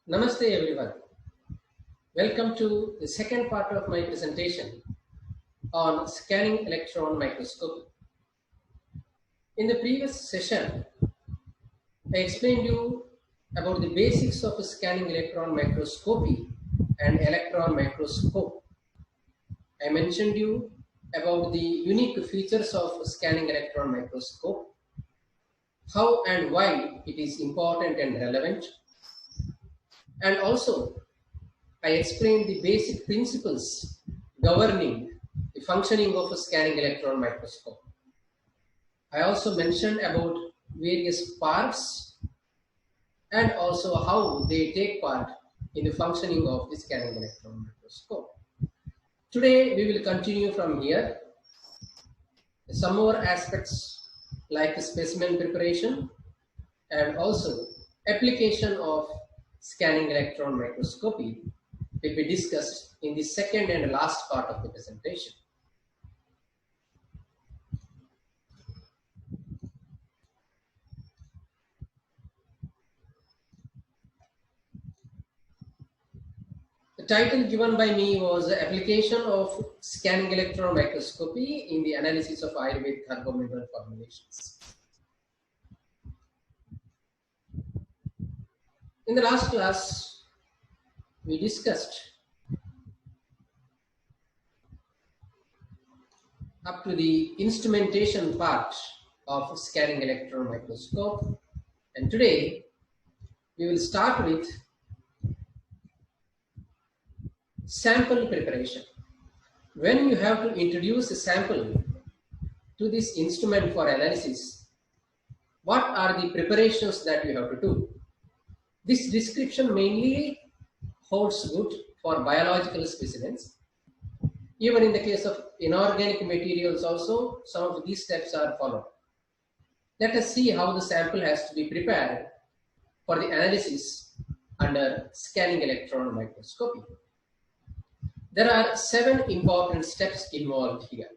Namaste everyone. Welcome to the second part of my presentation on scanning electron microscopy. In the previous session, I explained you about the basics of scanning electron microscopy and electron microscope. I mentioned you about the unique features of scanning electron microscope, how and why it is important and relevant, and also I explained the basic principles governing the functioning of a scanning electron microscope. I also mentioned about various parts and also how they take part in the functioning of the scanning electron microscope. Today we will continue from here. Some more aspects like specimen preparation and also application of scanning electron microscopy will be discussed in the second and last part of the presentation. The title given by me was Application of Scanning Electron Microscopy in the Analysis of Ayurvedic Herbal Mineral Formulations. In the last class, we discussed up to the instrumentation part of scanning electron microscope, and today we will start with sample preparation. When you have to introduce a sample to this instrument for analysis, what are the preparations that you have to do? This description mainly holds good for biological specimens. Even in the case of inorganic materials also, some of these steps are followed. Let us see how the sample has to be prepared for the analysis under scanning electron microscopy. There are 7 important steps involved here.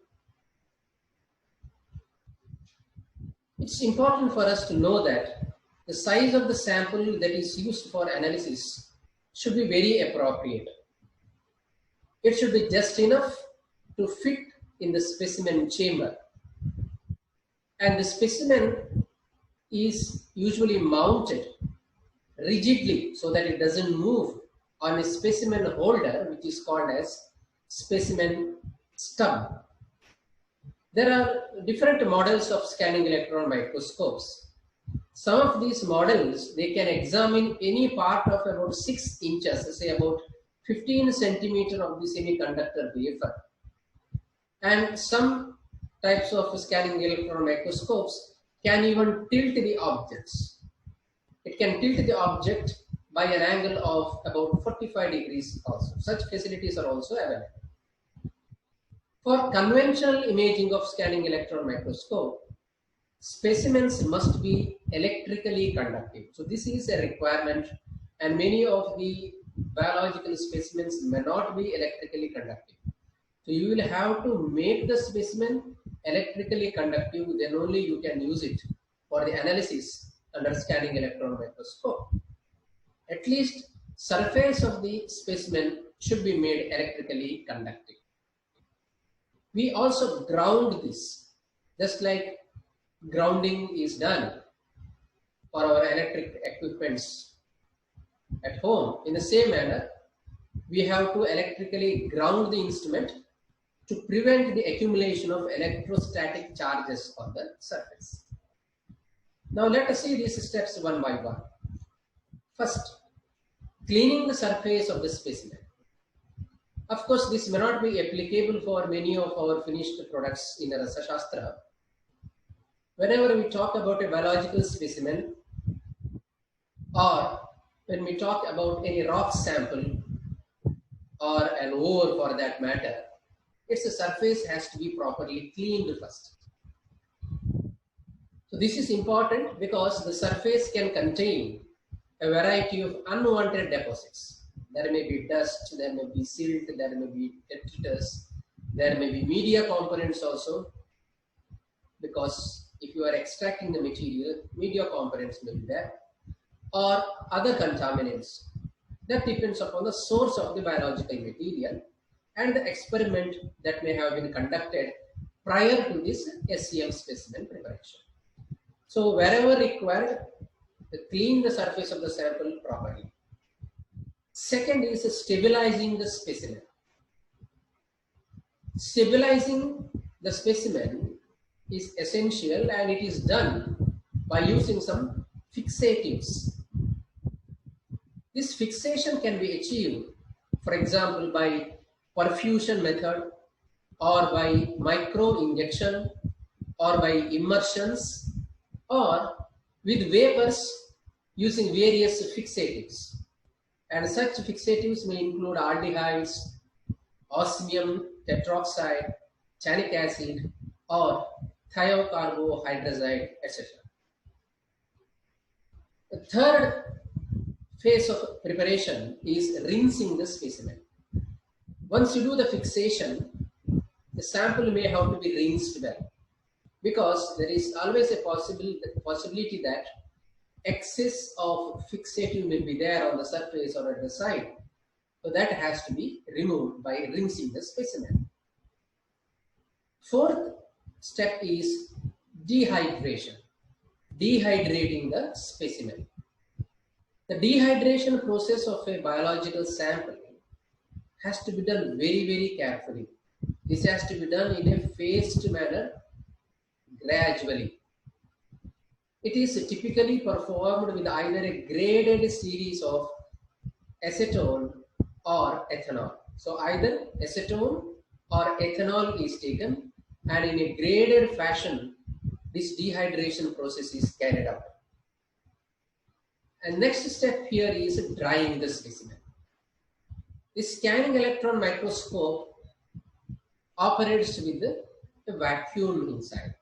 It's important for us to know that the size of the sample that is used for analysis should be very appropriate. It should be just enough to fit in the specimen chamber. And the specimen is usually mounted rigidly so that it doesn't move on a specimen holder, which is called as specimen stub. There are different models of scanning electron microscopes. Some of these models, they can examine any part of about 6 inches, say about 15 centimeter of the semiconductor wafer. And some types of scanning electron microscopes can even tilt the objects. It can tilt the object by an angle of about 45 degrees also. Such facilities are also available. For conventional imaging of scanning electron microscope, specimens must be electrically conductive. So this is a requirement, and many of the biological specimens may not be electrically conductive. So you will have to make the specimen electrically conductive, then only you can use it for the analysis under scanning electron microscope. At least surface of the specimen should be made electrically conductive. We also ground this, just like grounding is done for our electric equipments at home. In the same manner, we have to electrically ground the instrument to prevent the accumulation of electrostatic charges on the surface. Now let us see these steps one by one. First, cleaning the surface of the specimen. Of course, this may not be applicable for many of our finished products in Rasa Shastra. Whenever we talk about a biological specimen, or when we talk about any rock sample or an ore for that matter, its surface has to be properly cleaned first. So this is important because the surface can contain a variety of unwanted deposits. There may be dust, there may be silt, there may be detritus, there may be media components also, because if you are extracting the material, media components may be there, or other contaminants. That depends upon the source of the biological material and the experiment that may have been conducted prior to this SEM specimen preparation. So wherever required, clean the surface of the sample properly. Second is stabilizing the specimen. Stabilizing the specimen is essential, and it is done by using some fixatives. This fixation can be achieved, for example, by perfusion method, or by micro injection, or by immersions, or with vapors using various fixatives. And such fixatives may include aldehydes, osmium tetroxide, tannic acid, or thiocarbohydrazide, etc. The third phase of preparation is rinsing the specimen. Once you do the fixation, the sample may have to be rinsed well, because there is always a possibility that excess of fixative may be there on the surface or at the side. So that has to be removed by rinsing the specimen. Fourth step is dehydration, dehydrating the specimen. The dehydration process of a biological sample has to be done very, very carefully. This has to be done in a phased manner, gradually. It is typically performed with either a graded series of acetone or ethanol. So either acetone or ethanol is taken, and in a graded fashion, this dehydration process is carried out. And next step here is drying the specimen. The scanning electron microscope operates with a vacuum inside,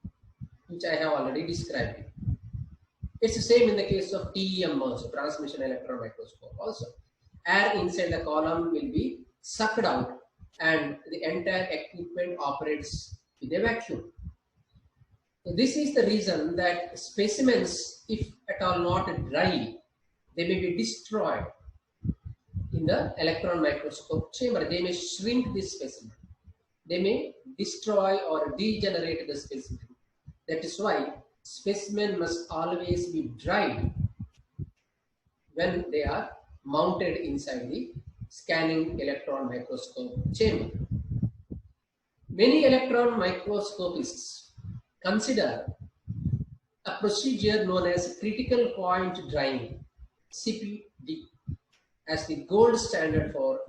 which I have already described. It's the same in the case of TEM also, transmission electron microscope also. Air inside the column will be sucked out, and the entire equipment operates with a vacuum. So this is the reason that specimens, if at all not dry, they may be destroyed in the electron microscope chamber. They may shrink this specimen. They may destroy or degenerate the specimen. That is why specimen must always be dried when they are mounted inside the scanning electron microscope chamber. Many electron microscopists consider a procedure known as critical point drying, CPD, as the gold standard for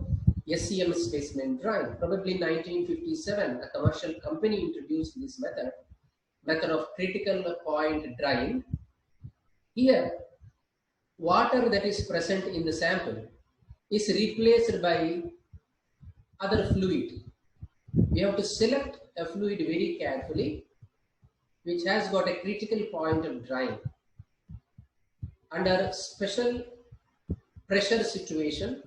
SEM specimen drying. Probably in 1957, a commercial company introduced this method of critical point drying. Here, water that is present in the sample is replaced by other fluid. We have to select a fluid very carefully, which has got a critical point of drying. Under special pressure situation,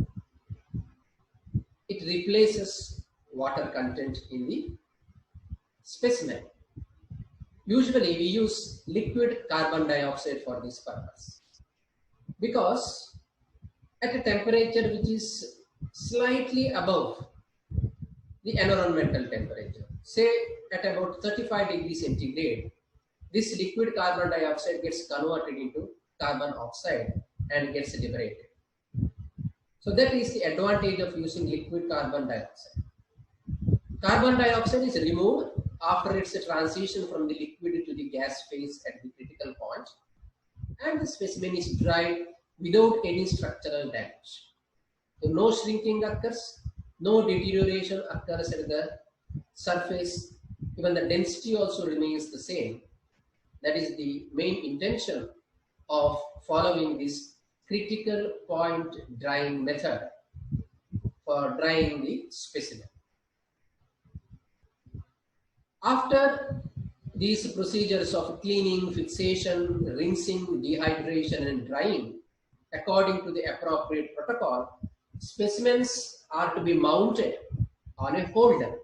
it replaces water content in the specimen. Usually we use liquid carbon dioxide for this purpose, because at a temperature which is slightly above the environmental temperature, say at about 35 degrees centigrade, this liquid carbon dioxide gets converted into carbon oxide and gets liberated. So that is the advantage of using liquid carbon dioxide. Carbon dioxide is removed after its transition from the liquid to the gas phase at the critical point, and the specimen is dried without any structural damage. So no shrinking occurs, no deterioration occurs at the surface, even the density also remains the same. That is the main intention of following this critical point drying method for drying the specimen. After these procedures of cleaning, fixation, rinsing, dehydration, and drying, according to the appropriate protocol, specimens are to be mounted on a holder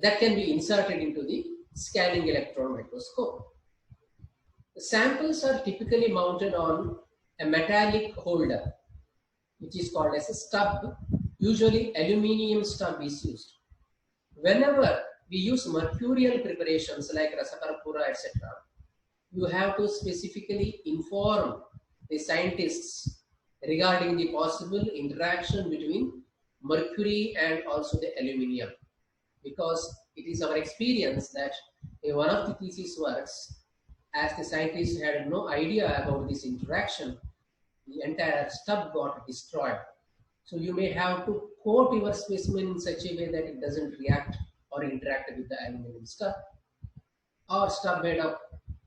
that can be inserted into the scanning electron microscope. The samples are typically mounted on a metallic holder which is called as a stub. Usually aluminium stub is used. Whenever we use mercurial preparations like Rasakarpura, etc., you have to specifically inform the scientists regarding the possible interaction between mercury and also the aluminium, because it is our experience that in one of the thesis works, as the scientists had no idea about this interaction, the entire stub got destroyed. So you may have to coat your specimen in such a way that it doesn't react or interact with the aluminum stub, or stub made of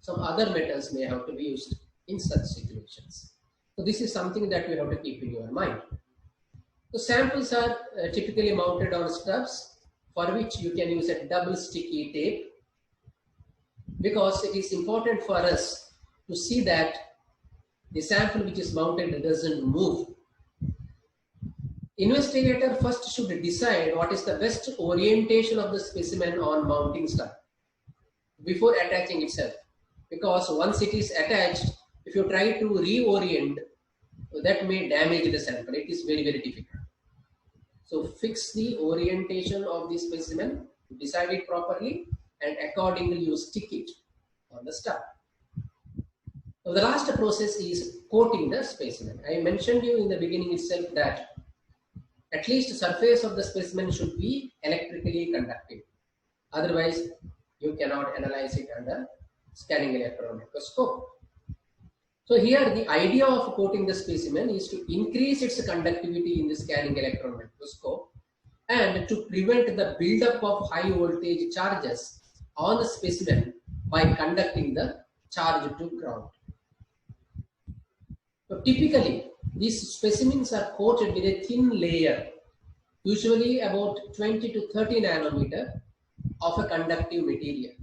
some other metals may have to be used in such situations. So this is something that you have to keep in your mind. The samples are typically mounted on stubs, for which you can use a double sticky tape, because it is important for us to see that the sample which is mounted doesn't move. Investigator first should decide what is the best orientation of the specimen on mounting stub before attaching itself, because once it is attached, if you try to reorient, that may damage the sample. It is very, very difficult. So fix the orientation of the specimen, decide it properly, and accordingly you stick it on the stub. So the last process is coating the specimen. I mentioned you in the beginning itself that at least the surface of the specimen should be electrically conductive. Otherwise, you cannot analyze it under scanning electron microscope. So here the idea of coating the specimen is to increase its conductivity in the scanning electron microscope and to prevent the buildup of high voltage charges on the specimen by conducting the charge to ground. So typically, these specimens are coated with a thin layer, usually about 20 to 30 nanometer of a conductive material.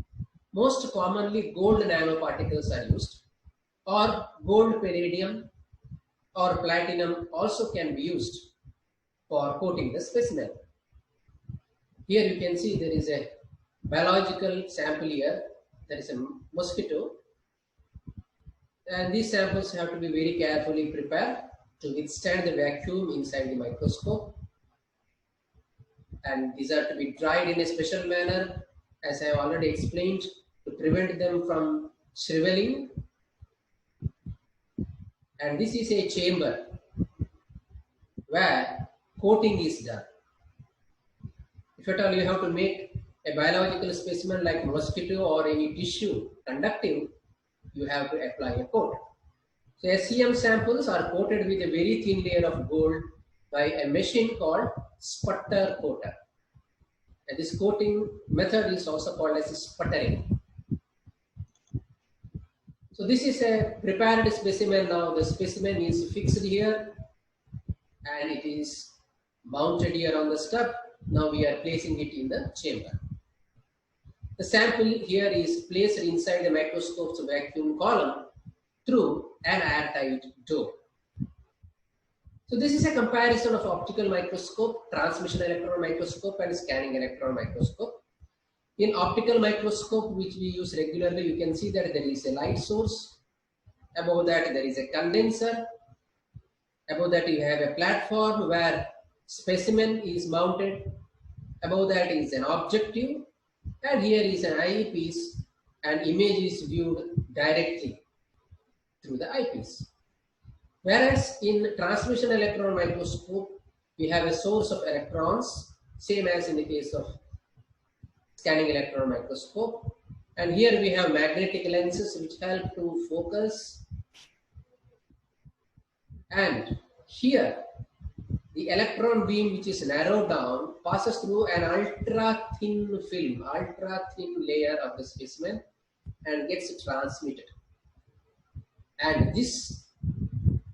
Most commonly gold nanoparticles are used, or gold, palladium or platinum also can be used for coating the specimen. Here you can see there is a biological sample here, there is a mosquito, and these samples have to be very carefully prepared to withstand the vacuum inside the microscope, and these are to be dried in a special manner, as I have already explained, to prevent them from shriveling. And this is a chamber where coating is done. If at all you have to make a biological specimen like mosquito or any tissue conductive, you have to apply a coat. So SEM samples are coated with a very thin layer of gold by a machine called sputter coater. And this coating method is also called as sputtering. So this is a prepared specimen now. The specimen is fixed here and it is mounted here on the stub. Now we are placing it in the chamber. The sample here is placed inside the microscope's vacuum column through an airtight door. So this is a comparison of optical microscope, transmission electron microscope and scanning electron microscope. In optical microscope, which we use regularly, you can see that there is a light source. Above that there is a condenser. Above that you have a platform where specimen is mounted. Above that is an objective. And here is an eyepiece, and image is viewed directly through the eyepiece. Whereas in transmission electron microscope, we have a source of electrons, same as in the case of scanning electron microscope. And here we have magnetic lenses which help to focus. And here the electron beam, which is narrowed down, passes through an ultra thin film, ultra thin layer of the specimen and gets transmitted. And this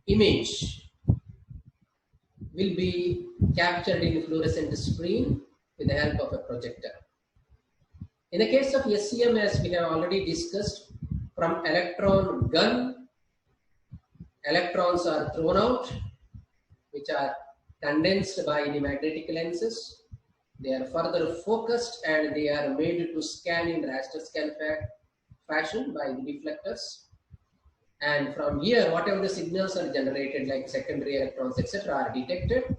image will be captured in a fluorescent screen with the help of a projector. In the case of SEM, as we have already discussed, from electron gun, electrons are thrown out, which are condensed by the magnetic lenses. They are further focused and they are made to scan in raster scan fashion by the deflectors. And from here, whatever the signals are generated, like secondary electrons, etc., are detected.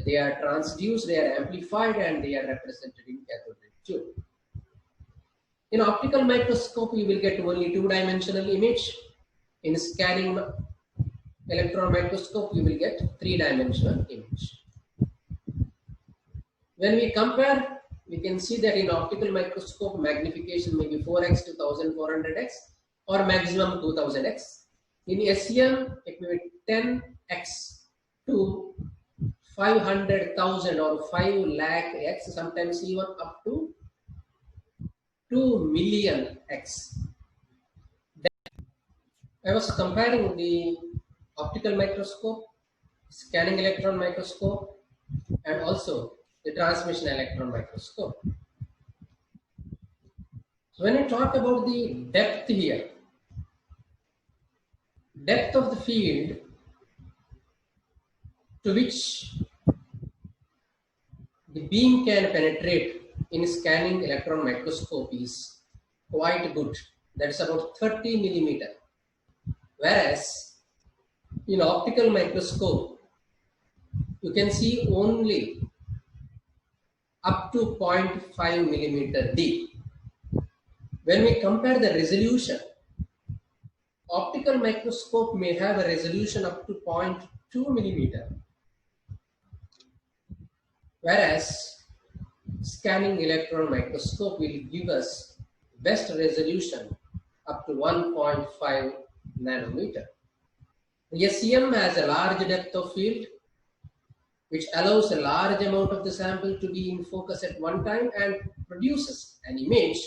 They are transduced, they are amplified, and they are represented in cathode ray tube. In optical microscope, you will get only two-dimensional image. In scanning electron microscope, you will get three-dimensional image. When we compare, we can see that in optical microscope, magnification may be 4x to 1400x or maximum 2000x. In SEM, it may be 10x to 500,000 or 5 lakh x, sometimes even up to 2 million x. I was comparing the optical microscope, scanning electron microscope, and also the transmission electron microscope. So when I talk about the depth here, depth of the field to which the beam can penetrate in scanning electron microscope is quite good. That is about 30 millimeter. Whereas in optical microscope, you can see only up to 0.5 millimeter deep. When we compare the resolution, optical microscope may have a resolution up to 0.2 millimeter, whereas scanning electron microscope will give us best resolution up to 1.5 nanometer. The SEM has a large depth of field, which allows a large amount of the sample to be in focus at one time and produces an image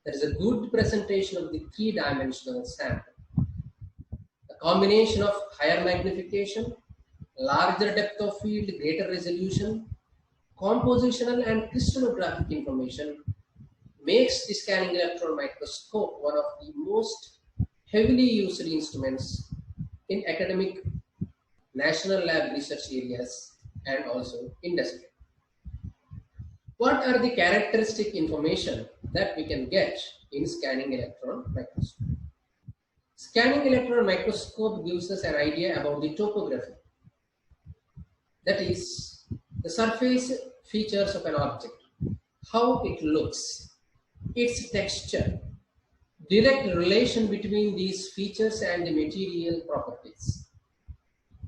that is a good presentation of the three-dimensional sample. A combination of higher magnification, larger depth of field, greater resolution, compositional and crystallographic information makes the scanning electron microscope one of the most heavily used instruments in academic, national lab research areas, and also industry. What are the characteristic information that we can get in scanning electron microscope? Scanning electron microscope gives us an idea about the topography. That is, the surface features of an object, how it looks, its texture, direct relation between these features and the material properties.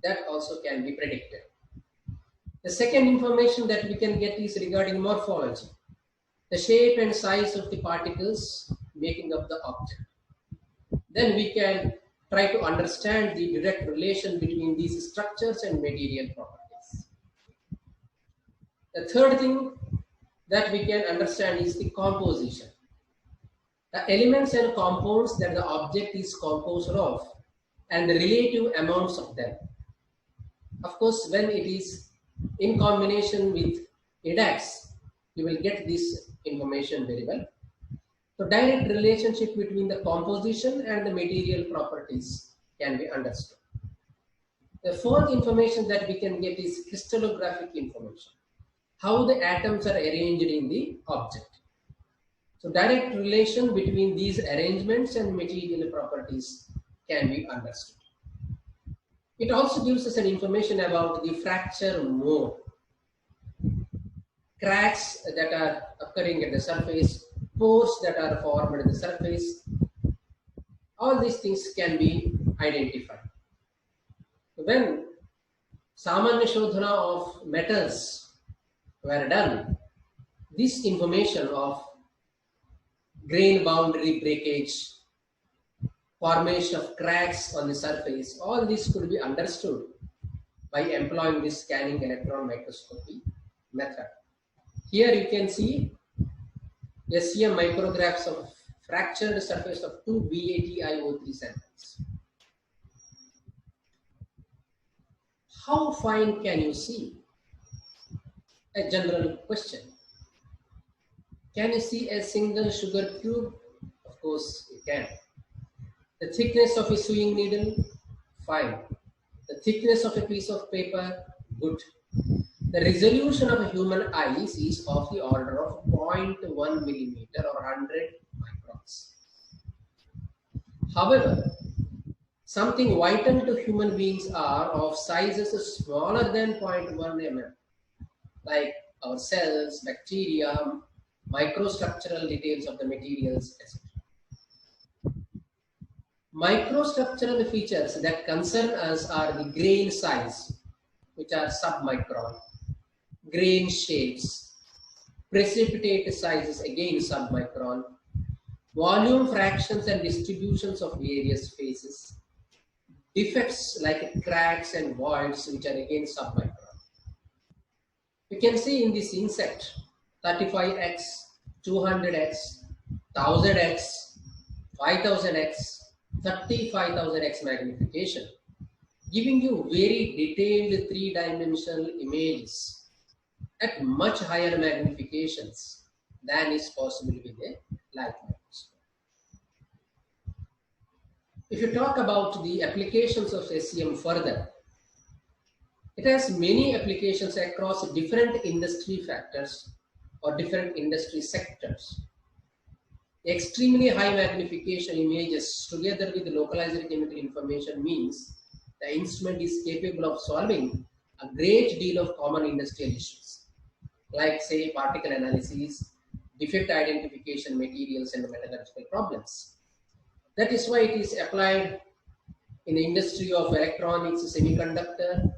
That also can be predicted. The second information that we can get is regarding morphology, the shape and size of the particles making up the object. Then we can try to understand the direct relation between these structures and material properties. The third thing that we can understand is the composition. The elements and compounds that the object is composed of and the relative amounts of them. Of course, when it is in combination with EDAX, you will get this information very well. So direct relationship between the composition and the material properties can be understood. The fourth information that we can get is crystallographic information, how the atoms are arranged in the object. So direct relation between these arrangements and material properties can be understood. It also gives us an information about the fracture mode, cracks that are occurring at the surface, pores that are formed at the surface. All these things can be identified. When Samanya Shodhana of metals were done, this information of grain boundary breakage, formation of cracks on the surface, all this could be understood by employing this scanning electron microscopy method. Here you can see SEM micrographs of fractured surface of two BaTiO3 samples. How fine can you see? A general question. Can you see a single sugar cube? Of course you can. The thickness of a sewing needle? Fine. The thickness of a piece of paper? Good. The resolution of a human eyes is of the order of 0.1 millimeter or 100 microns. However, Something vital to human beings are of sizes smaller than 0.1 mm, like our cells, bacteria, microstructural details of the materials, etc. Microstructural features that concern us are the grain size, which are submicron, grain shapes, precipitate sizes, again submicron, volume fractions and distributions of various phases, defects like cracks and voids, which are again submicron. You can see in this insect 35x, 200x, 1000x, 5000x, 35,000x magnification, giving you very detailed three-dimensional images at much higher magnifications than is possible with a light microscope. If you talk about the applications of SEM further, it has many applications across different industry factors or different industry sectors. Extremely high magnification images together with localized chemical information means the instrument is capable of solving a great deal of common industrial issues, like say particle analysis, defect identification, materials and metallurgical problems. That is why it is applied in the industry of electronics, semiconductor,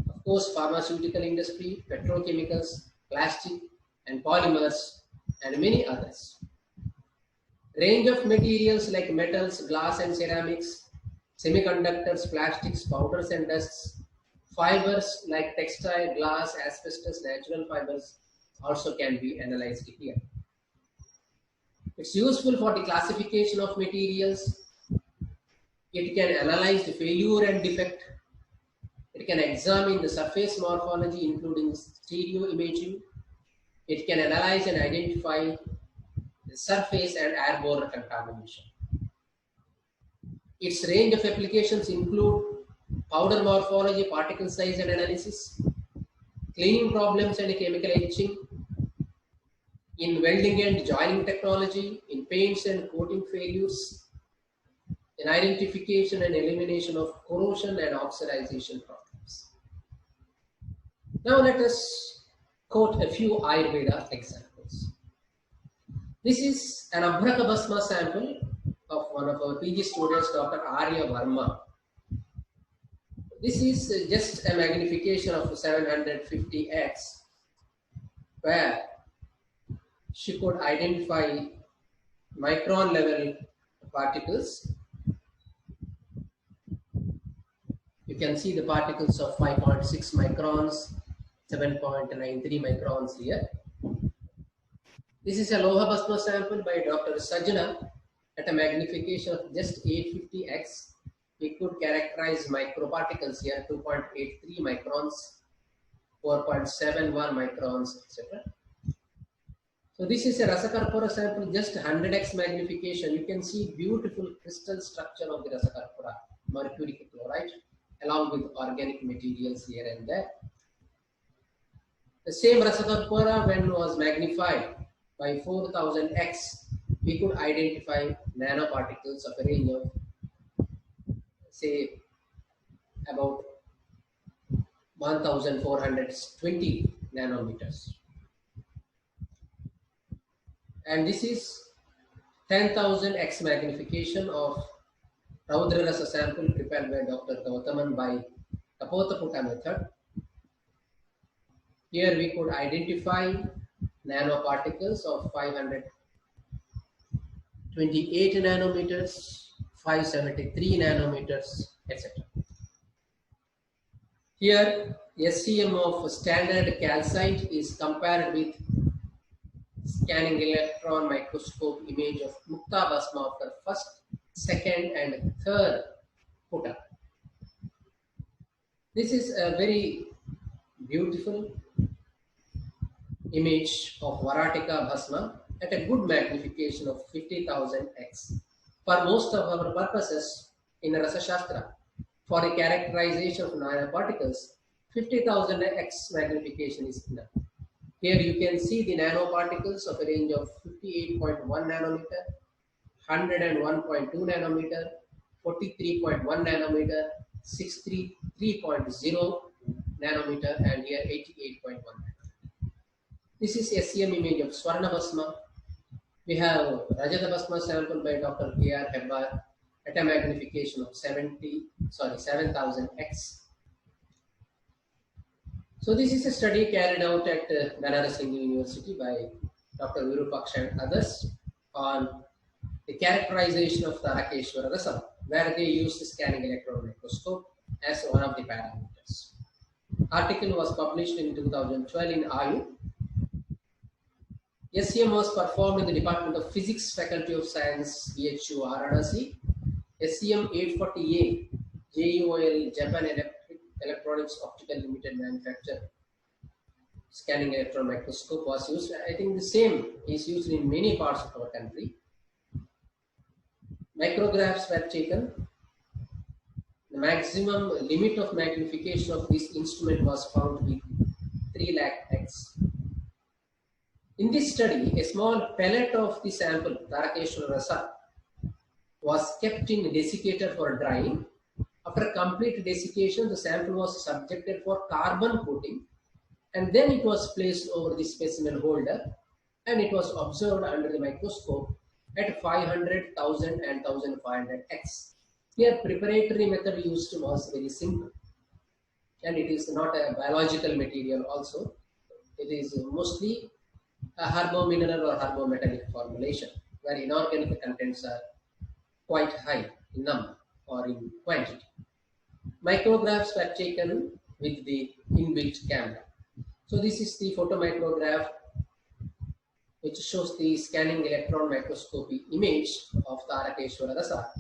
of course pharmaceutical industry, petrochemicals, plastic and polymers and many others. Range of materials like metals, glass and ceramics, semiconductors, plastics, powders and dusts, fibers like textile, glass, asbestos, natural fibers also can be analyzed here. It's useful for the classification of materials. It can analyze the failure and defect. It can examine the surface morphology including stereo imaging. It can analyze and identify the surface and airborne contamination. Its range of applications include powder morphology, particle size and analysis, cleaning problems and chemical etching, in welding and joining technology, in paints and coating failures, in identification and elimination of corrosion and oxidization problems. Now let us quote a few Ayurveda examples. This is an Abhraka Bhasma sample of one of our PG students, Dr. Arya Verma. This is just a magnification of 750x, where she could identify micron level particles. You can see the particles of 5.6 microns, 7.93 microns here. This is a Loha Bhasma sample by Dr. Sajjana at a magnification of just 850x. We could characterize microparticles here, 2.83 microns, 4.71 microns, etc. So this is a Rasakarpura sample, just 100x magnification. You can see beautiful crystal structure of the Rasakarpura, mercury chloride, along with organic materials here and there. The same Rasakarpura, when was magnified by 4000x, we could identify nanoparticles of a range of, say, about 1420 nanometers. And this is 10,000x magnification of Raudra Rasa sample prepared by Dr. Gautaman by Kapotaputta method. Here we could identify nanoparticles of 528 nanometers, 573 nanometers, etc. Here, SEM of standard calcite is compared with scanning electron microscope image of Mukta Bhasma of the first, second and third puta. This is a very beautiful image of Varatika Bhasma at a good magnification of 50,000x. For most of our purposes in Rasa Shastra, for the characterization of nanoparticles, 50,000x magnification is enough. Here you can see the nanoparticles of a range of 58.1 nanometer, 101.2 nanometer, 43.1 nanometer, 633.0 nanometer, and here 88.1 nanometer. This is SEM image of Swarna Bhasma. We have Rajata Bhasma sample by Dr. K.R. Hebbar at a magnification of 7000x. So this is a study carried out at Banaras Hindu University by Dr. Virupaksha and others on the characterization of the Tarakeshwara Rasa, where they used the scanning electron microscope as one of the parameters. Article was published in 2012 in AYU. SEM was performed in the Department of Physics, Faculty of Science, BHU, Varanasi. SEM 840A, JEOL, Japan Electronics Optical Limited Manufacturer. Scanning electron microscope was used. I think the same is used in many parts of our country. Micrographs were taken. The maximum limit of magnification of this instrument was found to be 3 lakh x. In this study, a small pellet of the sample, Tarakeshwara Rasa, was kept in a desiccator for drying. After complete desiccation, the sample was subjected for carbon coating, and then it was placed over the specimen holder, and it was observed under the microscope at 500, 1000 and 1500x. Here preparatory method used was very simple, and it is not a biological material also. It is mostly a herbomineral or herbometallic formulation, where inorganic contents are quite high in number or in quantity. Micrographs were taken with the inbuilt camera. So this is the photomicrograph which shows the scanning electron microscopy image of Tarakeshwara Rasa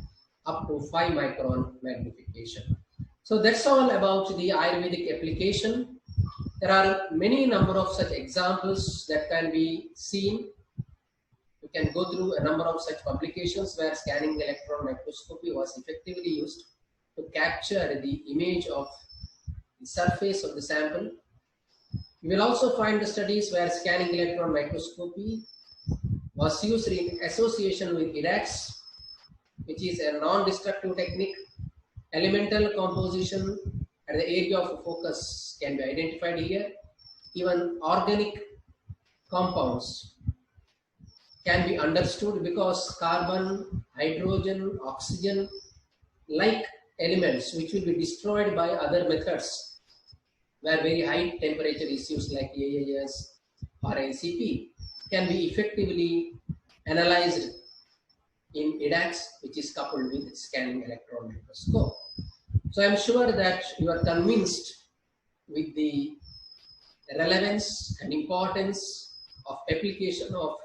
up to 5 micron magnification. So that's all about the Ayurvedic application. There are many number of such examples that can be seen. You can go through a number of such publications where scanning electron microscopy was effectively used to capture the image of the surface of the sample. You will also find the studies where scanning electron microscopy was used in association with IRAX, which is a non-destructive technique. Elemental composition at the area of focus can be identified here. Even organic compounds can be understood because carbon, hydrogen, oxygen, like elements which will be destroyed by other methods where very high temperature is used like AAS or ACP, can be effectively analyzed in IDAX, which is coupled with scanning electron microscope. So I am sure that you are convinced with the relevance and importance of application of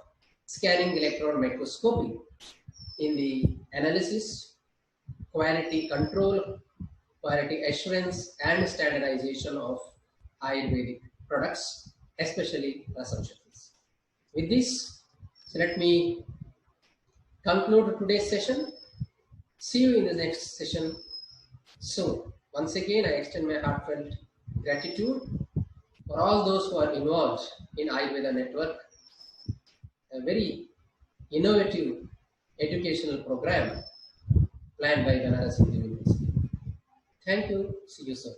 scanning electron microscopy in the analysis, quality control, quality assurance and standardization of Ayurvedic products, especially Rasam Shaktis. With this, so let me conclude today's session. See you in the next session soon. Once again, I extend my heartfelt gratitude for all those who are involved in Ayurveda Network, a very innovative educational program planned by Banaras Hindu University. Thank you. See you soon.